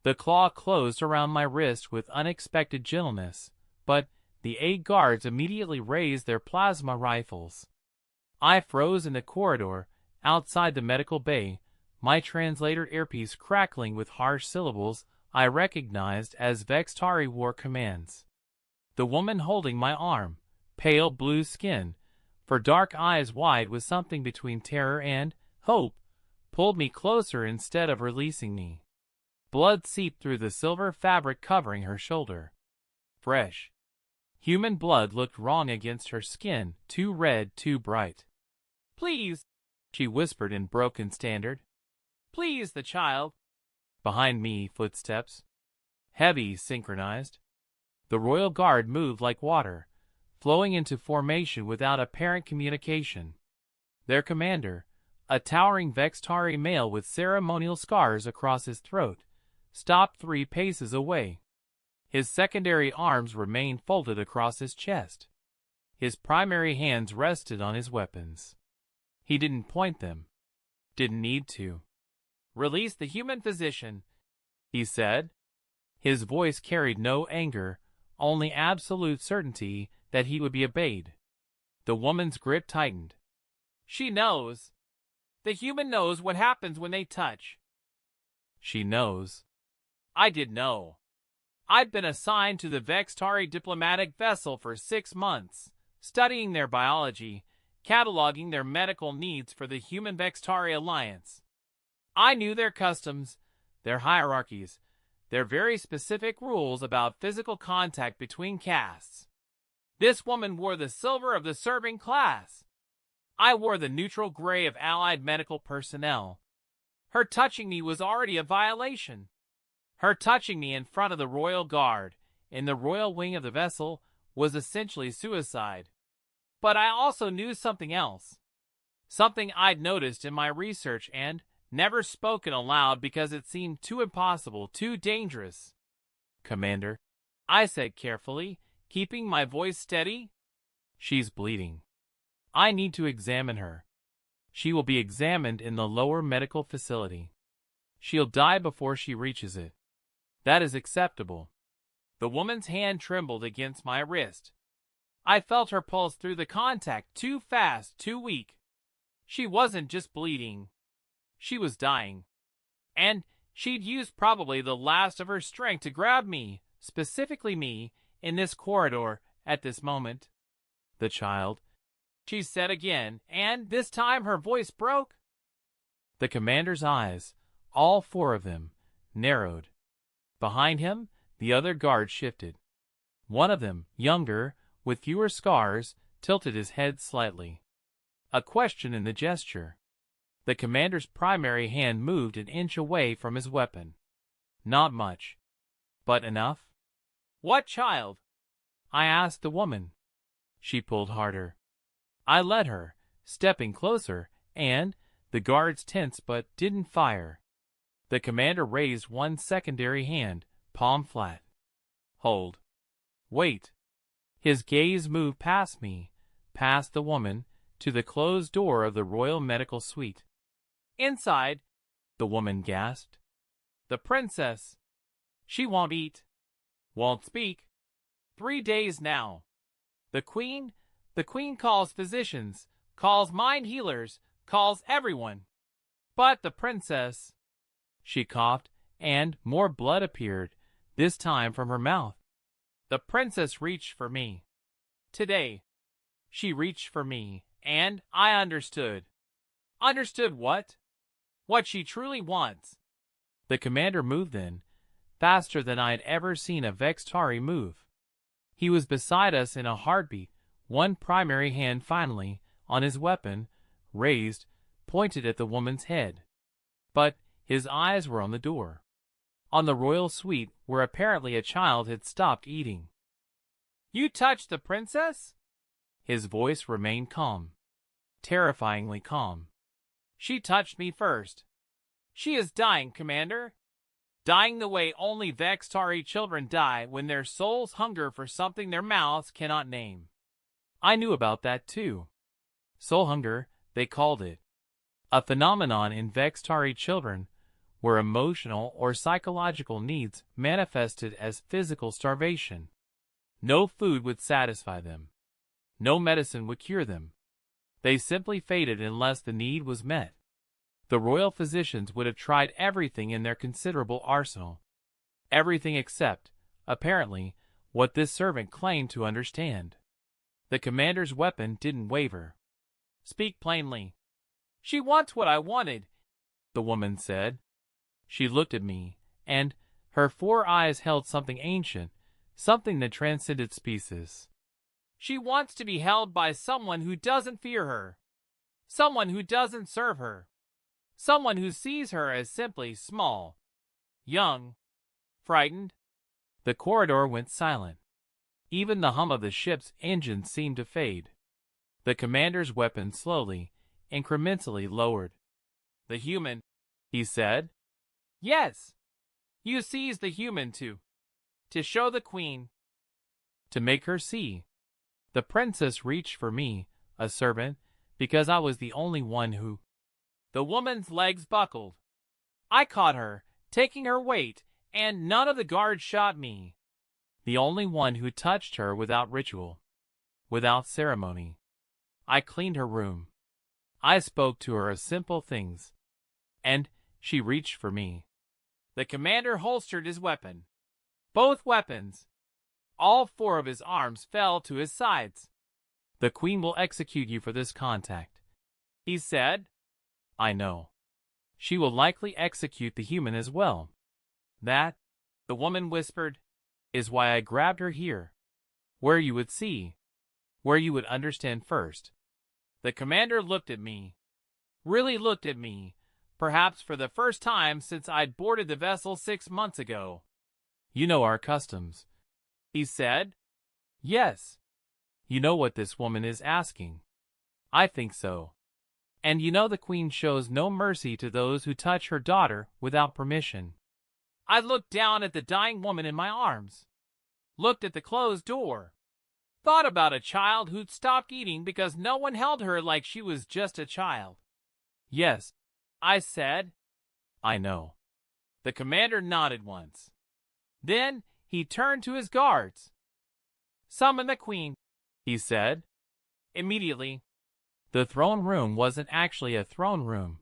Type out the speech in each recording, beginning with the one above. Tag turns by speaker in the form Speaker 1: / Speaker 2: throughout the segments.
Speaker 1: The claw closed around my wrist with unexpected gentleness, but the 8 guards immediately raised their plasma rifles. I froze in the corridor outside the medical bay, my translator earpiece crackling with harsh syllables I recognized as HFY War commands. The woman holding my arm, pale blue skin, her dark eyes wide with something between terror and hope, pulled me closer instead of releasing me. Blood seeped through the silver fabric covering her shoulder. Fresh. Human blood looked wrong against her skin, too red, too bright. "Please," she whispered in broken standard. "Please, the child." Behind me, footsteps. Heavy, synchronized. The royal guard moved like water, flowing into formation without apparent communication. Their commander, a towering HFY male with ceremonial scars across his throat, stopped 3 paces away. His secondary arms remained folded across his chest. His primary hands rested on his weapons. He didn't point them. Didn't need to. "Release the human physician," he said. His voice carried no anger, only absolute certainty that he would be obeyed. The woman's grip tightened. "She knows. The human knows what happens when they touch." "She knows." I did know. I'd been assigned to the HFY diplomatic vessel for 6 months, studying their biology, cataloging their medical needs for the Human HFY Alliance. I knew their customs, their hierarchies, their very specific rules about physical contact between castes. This woman wore the silver of the serving class. I wore the neutral gray of allied medical personnel. Her touching me was already a violation. Her touching me in front of the royal guard, in the royal wing of the vessel, was essentially suicide. But I also knew something else. Something I'd noticed in my research and never spoken aloud because it seemed too impossible, too dangerous. "Commander," I said carefully, keeping my voice steady. "She's bleeding. I need to examine her. She will be examined in the lower medical facility. She'll die before she reaches it. That is acceptable." The woman's hand trembled against my wrist. I felt her pulse through the contact, too fast, too weak. She wasn't just bleeding. She was dying. And she'd used probably the last of her strength to grab me, specifically me, in this corridor at this moment. "The child," she said again, and this time her voice broke. The commander's eyes, all 4 of them, narrowed. Behind him, the other guard shifted. One of them, younger, with fewer scars, tilted his head slightly. A question in the gesture. The commander's primary hand moved an inch away from his weapon. Not much, but enough. "What child?" I asked the woman. She pulled harder. I let her, stepping closer, and the guards tensed but didn't fire. The commander raised one secondary hand, palm flat. "Hold. Wait." His gaze moved past me, past the woman, to the closed door of the Royal Medical Suite. "Inside," the woman gasped. "The princess. She won't eat. Won't speak. 3 days now. The queen calls physicians, calls mind healers, calls everyone. But the princess..." She coughed, and more blood appeared, this time from her mouth. "The princess reached for me. Today. She reached for me, and I understood." "Understood what?" "What she truly wants." The commander moved then, faster than I had ever seen a HFY move. He was beside us in a heartbeat, one primary hand finally, on his weapon, raised, pointed at the woman's head. But his eyes were on the door. On the royal suite where apparently a child had stopped eating. "You touched the princess?" His voice remained calm. Terrifyingly calm. "She touched me first. She is dying, Commander. Dying the way only HFY children die when their souls hunger for something their mouths cannot name." I knew about that too. Soul hunger, they called it. A phenomenon in HFY children were emotional or psychological needs manifested as physical starvation. No food would satisfy them. No medicine would cure them. They simply faded unless the need was met. The royal physicians would have tried everything in their considerable arsenal. Everything except, apparently, what this servant claimed to understand. The commander's weapon didn't waver. "Speak plainly." "She wants what I wanted," the woman said. She looked at me, and her 4 eyes held something ancient, something that transcended species. "She wants to be held by someone who doesn't fear her, someone who doesn't serve her, someone who sees her as simply small, young, frightened." The corridor went silent. Even the hum of the ship's engine seemed to fade. The commander's weapon slowly, incrementally lowered. "The human," he said. "Yes. You seized the human to show the queen. To make her see." The princess reached for me, a servant, because I was the only one who... The woman's legs buckled. I caught her, taking her weight, and none of the guards shot me. The only one who touched her without ritual, without ceremony. I cleaned her room. I spoke to her of simple things. And she reached for me. The commander holstered his weapon. Both weapons. All 4 of his arms fell to his sides. "The queen will execute you for this contact," he said. "I know. She will likely execute the human as well. That," the woman whispered, "is why I grabbed her here. Where you would see. Where you would understand first." The commander looked at me. Really looked at me, perhaps for the first time since I'd boarded the vessel 6 months ago. "You know our customs," he said. "Yes." "You know what this woman is asking." "I think so." "And you know the queen shows no mercy to those who touch her daughter without permission." I looked down at the dying woman in my arms, looked at the closed door, thought about a child who'd stopped eating because no one held her like she was just a child. "Yes," I said. "I know." The commander nodded once. Then he turned to his guards. "Summon the queen," he said. Immediately. The throne room wasn't actually a throne room.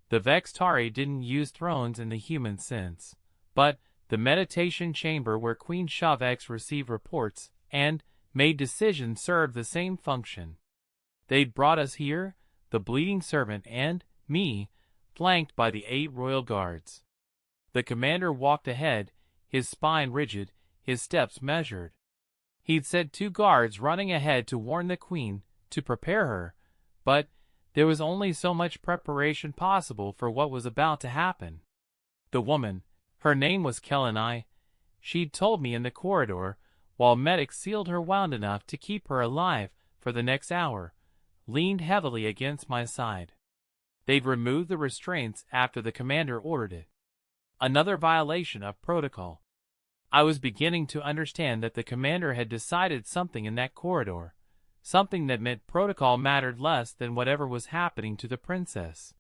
Speaker 1: The Vextari didn't use thrones in the human sense, but the meditation chamber where Queen Shavex received reports and made decisions served the same function. They'd brought us here, the bleeding servant and me, flanked by the 8 royal guards. The commander walked ahead, his spine rigid, his steps measured. He'd sent 2 guards running ahead to warn the queen, to prepare her, but there was only so much preparation possible for what was about to happen. The woman, her name was Kelani, she'd told me in the corridor, while medics sealed her wound enough to keep her alive for the next hour, leaned heavily against my side. They'd removed the restraints after the commander ordered it. Another violation of protocol. I was beginning to understand that the commander had decided something in that corridor, something that meant protocol mattered less than whatever was happening to the princess.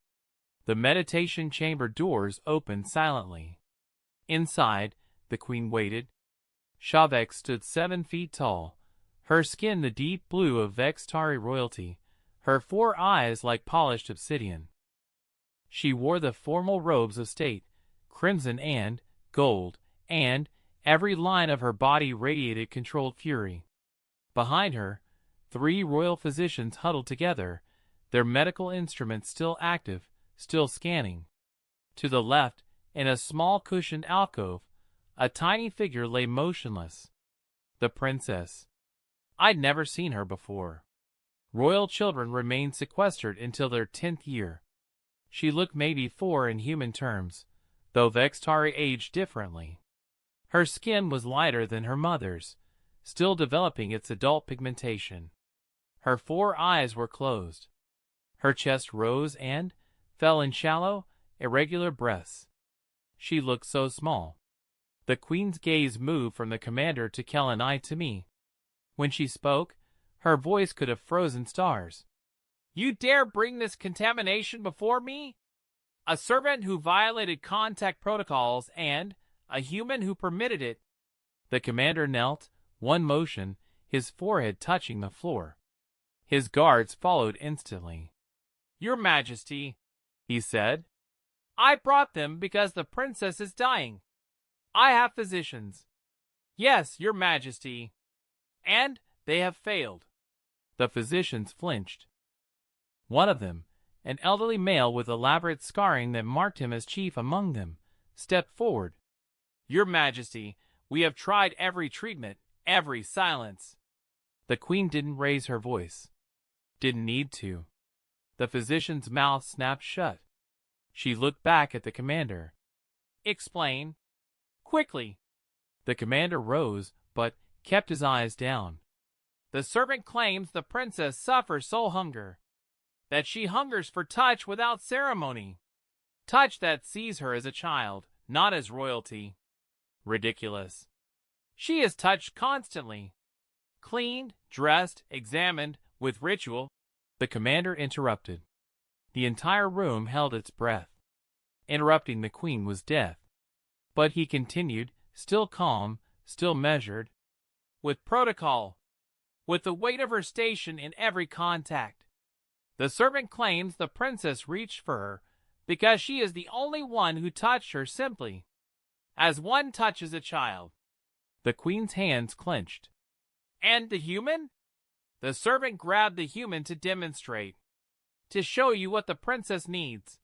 Speaker 1: The meditation chamber doors opened silently. Inside, the queen waited. Shavex stood 7 feet tall, her skin the deep blue of Vextari royalty, her 4 eyes like polished obsidian. She wore the formal robes of state, crimson and gold, and every line of her body radiated controlled fury. Behind her, 3 royal physicians huddled together, their medical instruments still active, still scanning. To the left, in a small cushioned alcove, a tiny figure lay motionless. The princess. I'd never seen her before. Royal children remained sequestered until their 10th year. She looked maybe 4 in human terms, though Vextari aged differently. Her skin was lighter than her mother's, still developing its adult pigmentation. Her 4 eyes were closed. Her chest rose and fell in shallow, irregular breaths. She looked so small. The queen's gaze moved from the commander to Kelani to me. When she spoke, her voice could have frozen stars. "You dare bring this contamination before me?" a servant who violated contact protocols, and a human who permitted it. The commander knelt, one motion, his forehead touching the floor. His guards followed instantly. "Your Majesty," he said, "I brought them because the princess is dying. I have physicians." "Yes, Your Majesty." "And they have failed." The physicians flinched. One of them, an elderly male with elaborate scarring that marked him as chief among them, stepped forward. "Your Majesty, we have tried every treatment, every silence." The queen didn't raise her voice. Didn't need to. The physician's mouth snapped shut. She looked back at the commander. "Explain. Quickly." The commander rose, but kept his eyes down. "The servant claims the princess suffers soul hunger, that she hungers for touch without ceremony. Touch that sees her as a child, not as royalty. Ridiculous. She is touched constantly. Cleaned, dressed, examined, with ritual." The commander interrupted. The entire room held its breath. Interrupting the queen was death. But he continued, still calm, still measured. "With protocol. With the weight of her station in every contact. The servant claims the princess reached for her because she is the only one who touched her simply, as one touches a child." The queen's hands clenched. "And the human?" "The servant grabbed the human to demonstrate, to show you what the princess needs.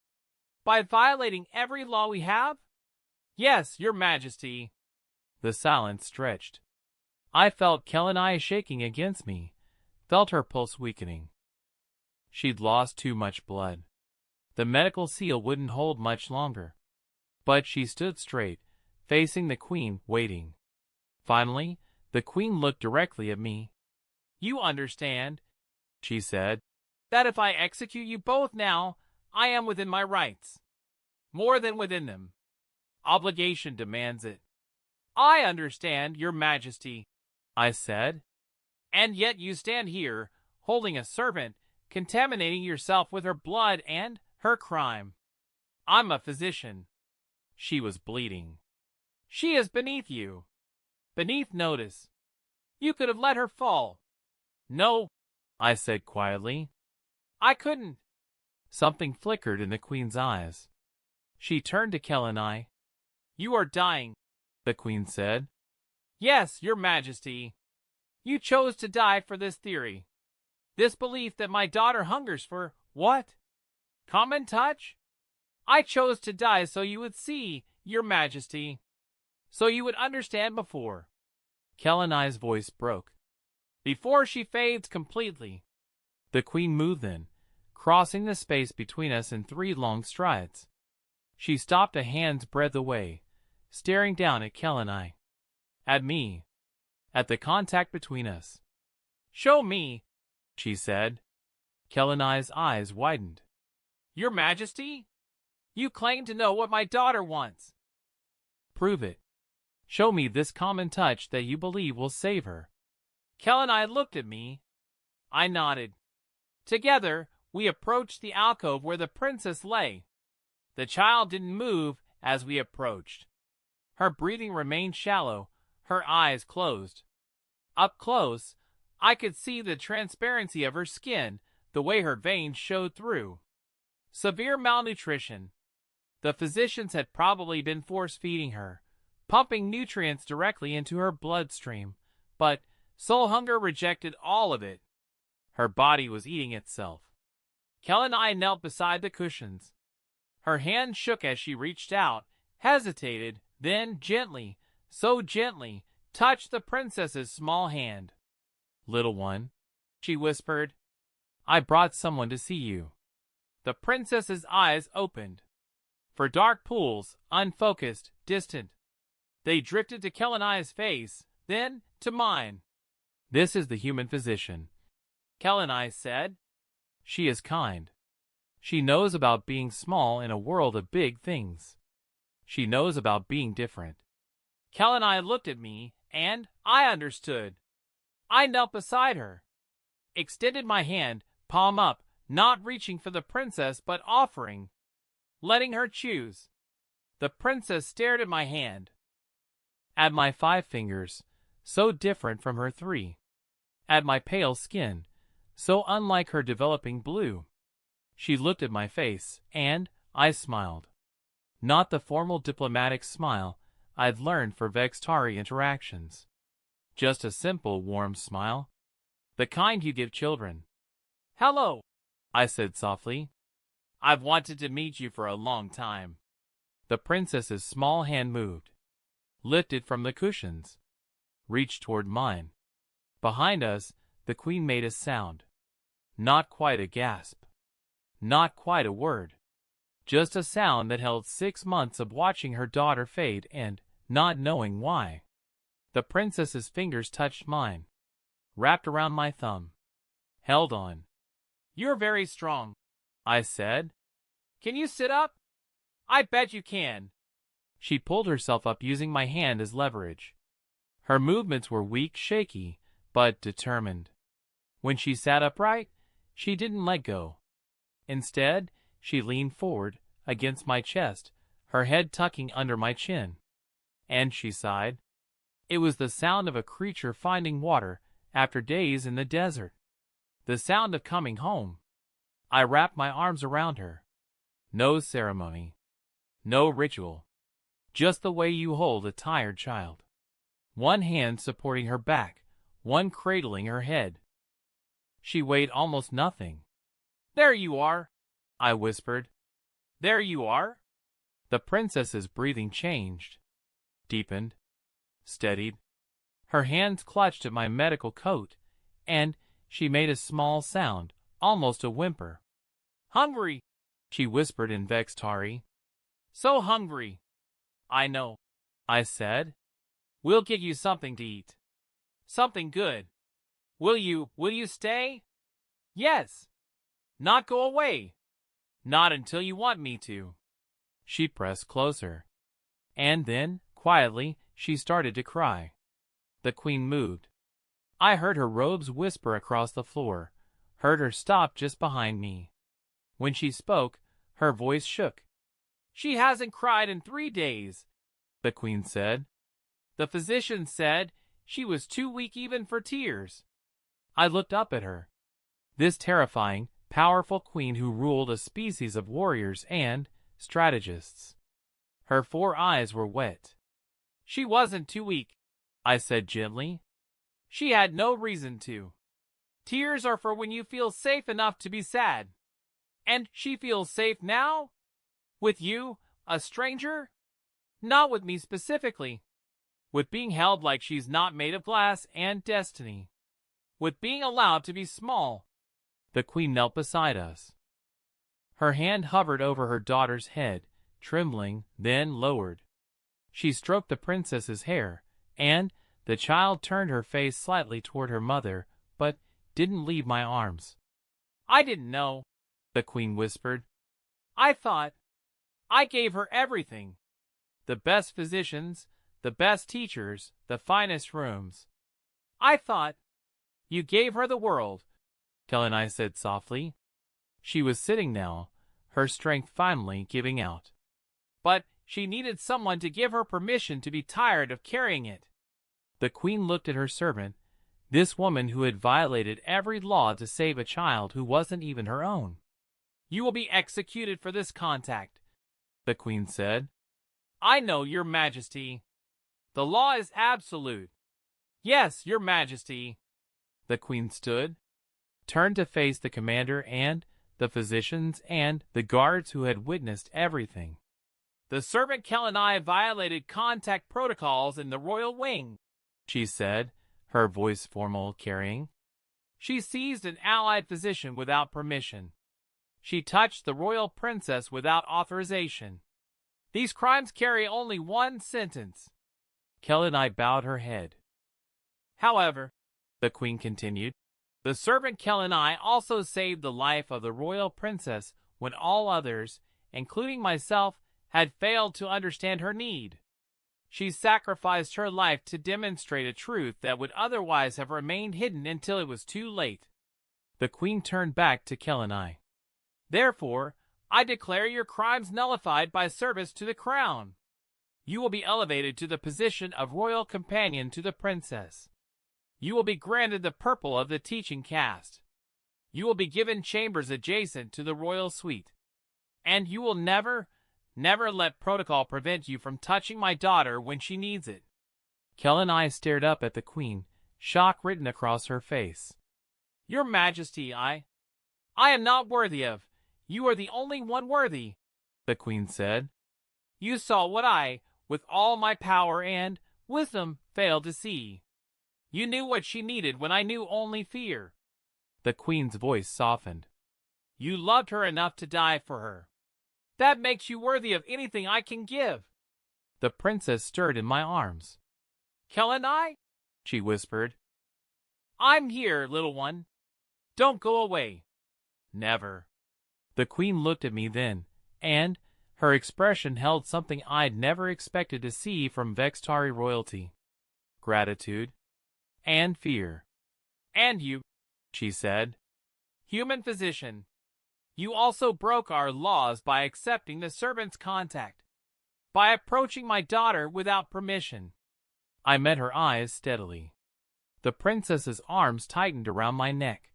Speaker 1: By violating every law we have?" "Yes, Your Majesty." The silence stretched. I felt Kelani shaking against me, felt her pulse weakening. She'd lost too much blood. The medical seal wouldn't hold much longer. But she stood straight, facing the queen, waiting. Finally, the queen looked directly at me. "You understand," she said, "that if I execute you both now, I am within my rights. More than within them. Obligation demands it." "I understand, Your Majesty," I said. "And yet you stand here, holding a servant, contaminating yourself with her blood and her crime." "I'm a physician." She was bleeding. "She is beneath you. Beneath notice. You could have let her fall." "No," I said quietly. "I couldn't." Something flickered in the queen's eyes. She turned to Kelani. "You are dying," the queen said. "Yes, Your Majesty. You chose to die for this theory. This belief that my daughter hungers for what? Common touch? I chose to die so you would see, Your Majesty. So you would understand before." Kelani's voice broke. "Before she fades completely." The queen moved then, crossing the space between us in 3 long strides. She stopped a hand's breadth away, staring down at Kelani. At me. At the contact between us. "Show me," she said. Kelani's eyes widened. "Your Majesty? You claim to know what my daughter wants." "Prove it. Show me this common touch that you believe will save her." Kelani looked at me. I nodded. Together, we approached the alcove where the princess lay. The child didn't move as we approached. Her breathing remained shallow, her eyes closed. Up close, I could see the transparency of her skin, the way her veins showed through. Severe malnutrition. The physicians had probably been force-feeding her, pumping nutrients directly into her bloodstream, but soul hunger rejected all of it. Her body was eating itself. Kelani knelt beside the cushions. Her hand shook as she reached out, hesitated, then gently, so gently, touched the princess's small hand. "Little one," she whispered, "I brought someone to see you." The princess's eyes opened. For dark pools, unfocused, distant. They drifted to Kelani's face, then to mine. "This is the human physician," Kelani said. "She is kind. She knows about being small in a world of big things. She knows about being different." Kelani looked at me, and I understood. I knelt beside her, extended my hand, palm up, not reaching for the princess but offering. letting her choose. The princess stared at my hand, at my 5 fingers, so different from her 3, at my pale skin, so unlike her developing blue. She looked at my face, and I smiled. Not the formal diplomatic smile I'd learned for Vextari interactions. Just a simple, warm smile. The kind you give children. "Hello," I said softly. "I've wanted to meet you for a long time." The princess's small hand moved, lifted from the cushions, reached toward mine. Behind us, the queen made a sound. Not quite a gasp. Not quite a word. Just a sound that held 6 months of watching her daughter fade and not knowing why. The princess's fingers touched mine, wrapped around my thumb, held on. "You're very strong," I said. "Can you sit up?" "I bet you can." She pulled herself up using my hand as leverage. Her movements were weak, shaky, but determined. When she sat upright, she didn't let go. Instead, she leaned forward against my chest, her head tucking under my chin. And she sighed. It was the sound of a creature finding water after days in the desert. The sound of coming home. I wrapped my arms around her. No ceremony. No ritual. Just the way you hold a tired child. One hand supporting her back, one cradling her head. She weighed almost nothing. "There you are," I whispered. "There you are." The princess's breathing changed, deepened, steadied. Her hands clutched at my medical coat, and she made a small sound, almost a whimper. "Hungry," she whispered in Vextari. "So hungry." "I know," I said. "We'll get you something to eat. Something good. Will you stay?" "Yes." "Not go away." "Not until you want me to." She pressed closer. And then, quietly, she started to cry. The queen moved. I heard her robes whisper across the floor, heard her stop just behind me. When she spoke, her voice shook. "She hasn't cried in 3 days," the queen said. "The physician said she was too weak even for tears." I looked up at her. This terrifying, powerful queen who ruled a species of warriors and strategists. Her 4 eyes were wet. "She wasn't too weak," I said gently. "She had no reason to. Tears are for when you feel safe enough to be sad. And she feels safe now? With you, a stranger? Not with me specifically. With being held like she's not made of glass and destiny. With being allowed to be small." The queen knelt beside us. Her hand hovered over her daughter's head, trembling, then lowered. She stroked the princess's hair, and the child turned her face slightly toward her mother, but didn't leave my arms. "I didn't know," the queen whispered. "I thought I gave her everything. The best physicians, the best teachers, the finest rooms. I thought you gave her the world," Kelly said softly. She was sitting now, her strength finally giving out. "But she needed someone to give her permission to be tired of carrying it." The queen looked at her servant, this woman who had violated every law to save a child who wasn't even her own. "You will be executed for this contact," the queen said. "I know, Your Majesty. The law is absolute." "Yes, Your Majesty." The queen stood, turned to face the commander and the physicians and the guards who had witnessed everything. "The servant Kelly violated contact protocols in the royal wing," she said, her voice formal, carrying. "She seized an allied physician without permission. She touched the royal princess without authorization. These crimes carry only 1 sentence." Kelly bowed her head. "However," the queen continued, "the servant Kelly also saved the life of the royal princess when all others, including myself, had failed to understand her need. She sacrificed her life to demonstrate a truth that would otherwise have remained hidden until it was too late." The queen turned back to Kelly. "Therefore, I declare your crimes nullified by service to the crown. You will be elevated to the position of royal companion to the princess. You will be granted the purple of the teaching caste. You will be given chambers adjacent to the royal suite. And you will never let protocol prevent you from touching my daughter when she needs it. Kel and I stared up at the queen, shock written across her face. Your Majesty, I am not worthy of. You are the only one worthy, the queen said. You saw what I, with all my power and wisdom, failed to see. You knew what she needed when I knew only fear. The queen's voice softened. You loved her enough to die for her. That makes you worthy of anything I can give. The princess stirred in my arms. Kel and I, she whispered. I'm here, little one. Don't go away. Never. The queen looked at me then, and her expression held something I'd never expected to see from Vextari royalty. Gratitude. And fear. And you, she said. Human physician. You also broke our laws by accepting the servant's contact. By approaching my daughter without permission. I met her eyes steadily. The princess's arms tightened around my neck.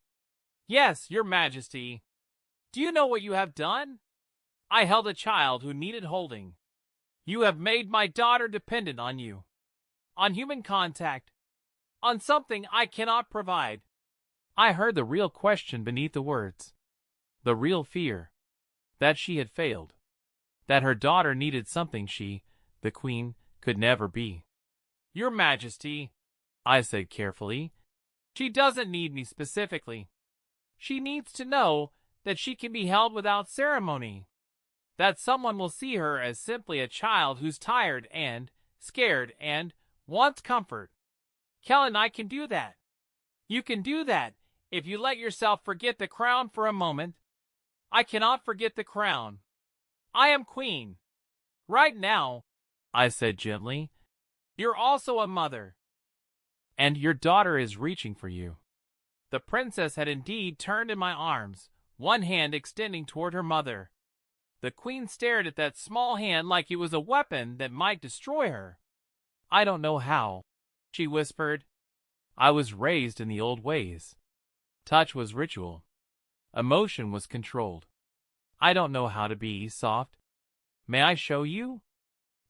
Speaker 1: Yes, your Majesty. Do you know what you have done? I held a child who needed holding. You have made my daughter dependent on you. On human contact. On something I cannot provide. I heard the real question beneath the words. The real fear. That she had failed. That her daughter needed something she, the queen, could never be. Your Majesty, I said carefully, she doesn't need me specifically. She needs to know that she can be held without ceremony. That someone will see her as simply a child who's tired and scared and wants comfort. Kel and I can do that. You can do that if you let yourself forget the crown for a moment. I cannot forget the crown. I am queen. Right now, I said gently, you're also a mother. And your daughter is reaching for you. The princess had indeed turned in my arms, one hand extending toward her mother. The queen stared at that small hand like it was a weapon that might destroy her. I don't know how, she whispered. I was raised in the old ways. Touch was ritual. Emotion was controlled. I don't know how to be soft. May I show you?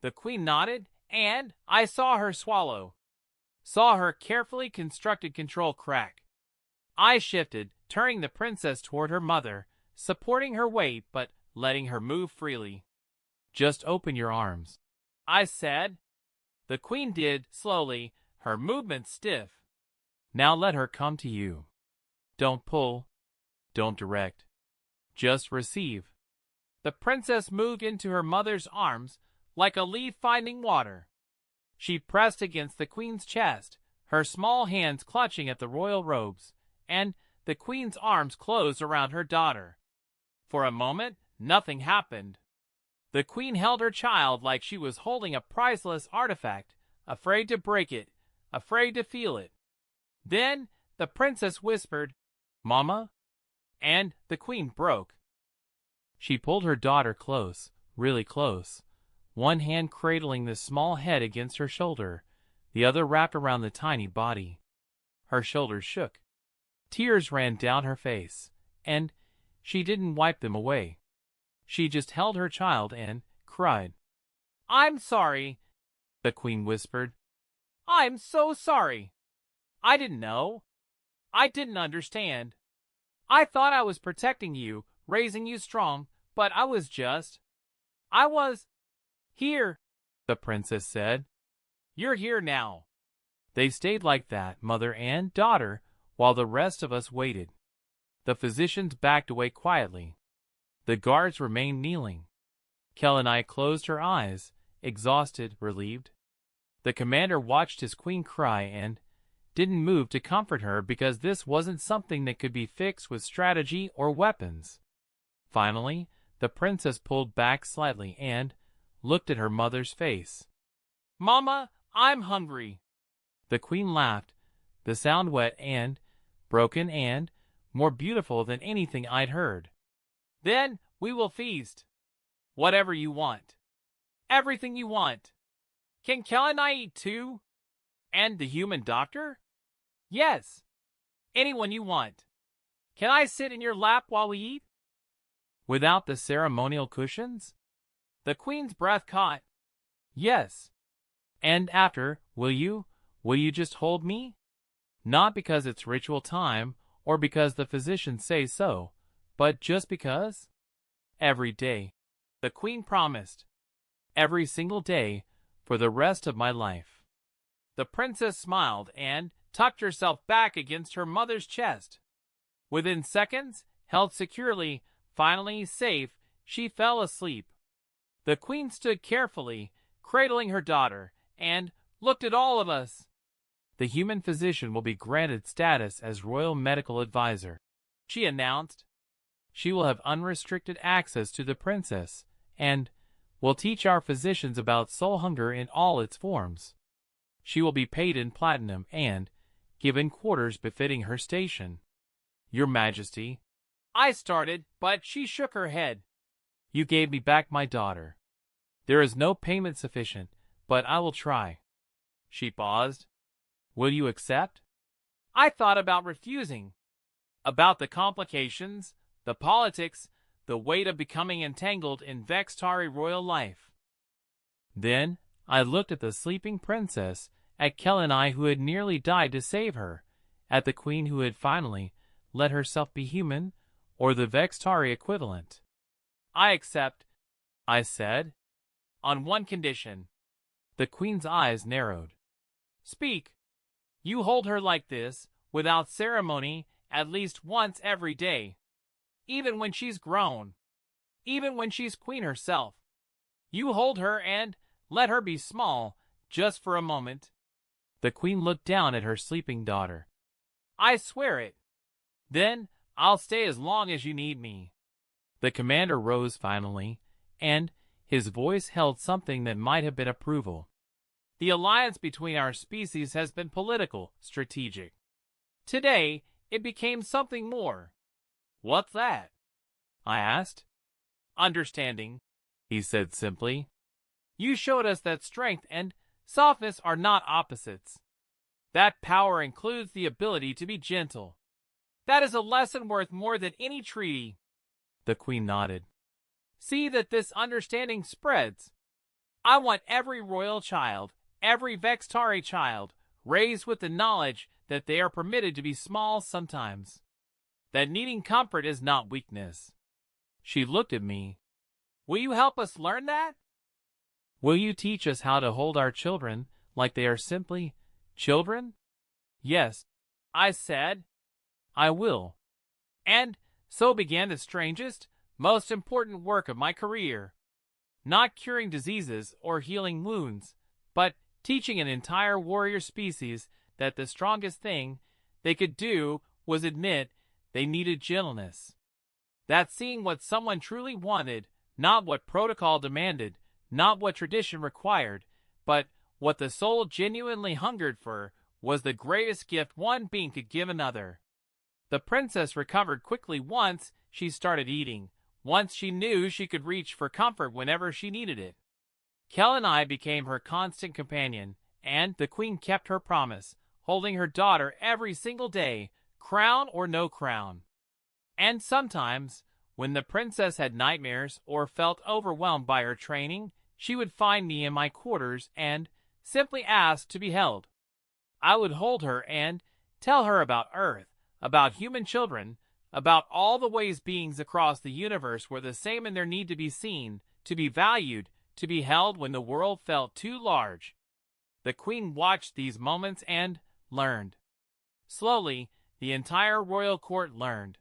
Speaker 1: The queen nodded, and I saw her swallow. Saw her carefully constructed control crack. I shifted, turning the princess toward her mother, supporting her weight but letting her move freely. Just open your arms, I said. The queen did, slowly, her movements stiff. Now let her come to you. Don't pull. Don't direct. Just receive. The princess moved into her mother's arms like a leaf finding water. She pressed against the queen's chest, her small hands clutching at the royal robes, and the queen's arms closed around her daughter. For a moment, nothing happened. The queen held her child like she was holding a priceless artifact, afraid to break it, afraid to feel it. Then the princess whispered, "Mama?" And the queen broke. She pulled her daughter close, really close, one hand cradling the small head against her shoulder, the other wrapped around the tiny body. Her shoulders shook. Tears ran down her face, and she didn't wipe them away. She just held her child and cried. "I'm sorry," the queen whispered. "I'm so sorry. I didn't know. I didn't understand. I thought I was protecting you, raising you strong, but I was here," the princess said. "You're here now." They stayed like that, mother and daughter, while the rest of us waited. The physicians backed away quietly. The guards remained kneeling. Kel and I closed her eyes, exhausted, relieved. The commander watched his queen cry and didn't move to comfort her because this wasn't something that could be fixed with strategy or weapons. Finally, the princess pulled back slightly and looked at her mother's face. "Mama, I'm hungry." The queen laughed, the sound wet and broken and more beautiful than anything I'd heard. Then We will feast. Whatever you want. Everything you want. Can Kel and I eat too? And the human doctor? Yes. Anyone you want. Can I sit in your lap while we eat? Without the ceremonial cushions? The queen's breath caught. Yes. And after, will you just hold me? Not because it's ritual time, or because the physicians say so, but just because? Every day. The queen promised. Every single day, for the rest of my life. The princess smiled and tucked herself back against her mother's chest. Within seconds, held securely, finally safe, she fell asleep. The queen stood carefully, cradling her daughter, and looked at all of us. The human physician will be granted status as royal medical advisor, she announced. She will have unrestricted access to the princess, and will teach our physicians about soul hunger in all its forms. She will be paid in platinum and given quarters befitting her station. Your Majesty, I started, but she shook her head. You gave me back my daughter. There is no payment sufficient, but I will try. She paused. Will you accept? I thought about refusing. About the complications, the politics, the weight of becoming entangled in Vextari royal life. Then I looked at the sleeping princess, at Kel and I who had nearly died to save her, at the queen who had finally let herself be human, or the Vextari equivalent. I accept, I said, on one condition. The queen's eyes narrowed. Speak. You hold her like this, without ceremony, at least once every day. Even when she's grown. Even when she's queen herself. You hold her and let her be small, just for a moment. The queen looked down at her sleeping daughter. I swear it. Then I'll stay as long as you need me. The commander rose finally, and his voice held something that might have been approval. The alliance between our species has been political, strategic. Today, it became something more. What's that? I asked. Understanding, he said simply. You showed us that strength and softness are not opposites. That power includes the ability to be gentle. That is a lesson worth more than any treaty. The queen nodded. See that this understanding spreads. I want every royal child, every Vextari child, raised with the knowledge that they are permitted to be small sometimes. That needing comfort is not weakness. She looked at me. Will you help us learn that? Will you teach us how to hold our children like they are simply children? Yes, I said. I will. And so began the strangest, most important work of my career. Not curing diseases or healing wounds, but teaching an entire warrior species that the strongest thing they could do was admit they needed gentleness. That seeing what someone truly wanted, not what protocol demanded, not what tradition required, but what the soul genuinely hungered for, was the greatest gift one being could give another. The princess recovered quickly once she started eating, once she knew she could reach for comfort whenever she needed it. Kel and I became her constant companion, and the queen kept her promise, holding her daughter every single day, crown or no crown. And sometimes, when the princess had nightmares or felt overwhelmed by her training, she would find me in my quarters and simply ask to be held. I would hold her and tell her about Earth, about human children, about all the ways beings across the universe were the same in their need to be seen, to be valued, to be held when the world felt too large. The queen watched these moments and learned. Slowly, the entire royal court learned.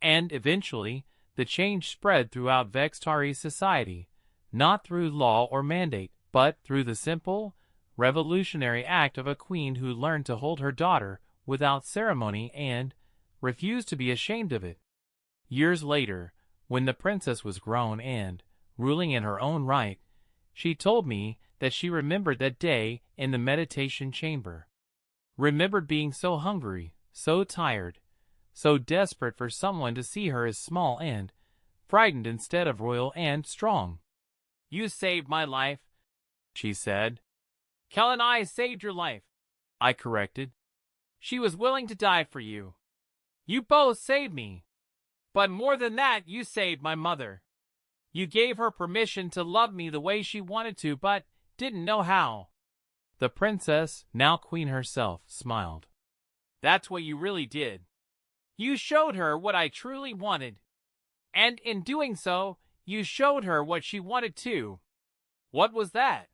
Speaker 1: And eventually, the change spread throughout Vextari society, not through law or mandate, but through the simple, revolutionary act of a queen who learned to hold her daughter without ceremony and refused to be ashamed of it. Years later, when the princess was grown and ruling in her own right, she told me that she remembered that day in the meditation chamber. Remembered being so hungry, so tired, so desperate for someone to see her as small and frightened instead of royal and strong. "You saved my life," she said. "Kellanai saved your life," I corrected. "She was willing to die for you. You both saved me. But more than that, you saved my mother. You gave her permission to love me the way she wanted to, but didn't know how." The princess, now queen herself, smiled. "That's what you really did. You showed her what I truly wanted. And in doing so, you showed her what she wanted too." "What was that?"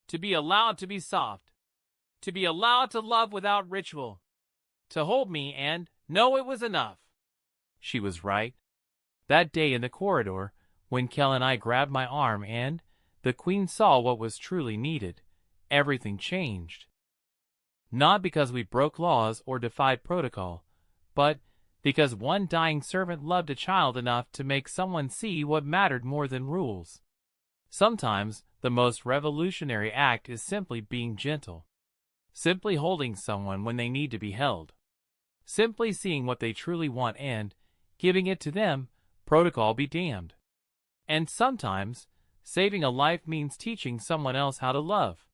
Speaker 1: "To be allowed to be soft. To be allowed to love without ritual. To hold me and know it was enough." She was right. That day in the corridor, when Kel and I grabbed my arm and the queen saw what was truly needed, everything changed. Not because we broke laws or defied protocol, but because one dying servant loved a child enough to make someone see what mattered more than rules. Sometimes the most revolutionary act is simply being gentle. Simply holding someone when they need to be held. Simply seeing what they truly want and giving it to them, protocol be damned. And sometimes, saving a life means teaching someone else how to love.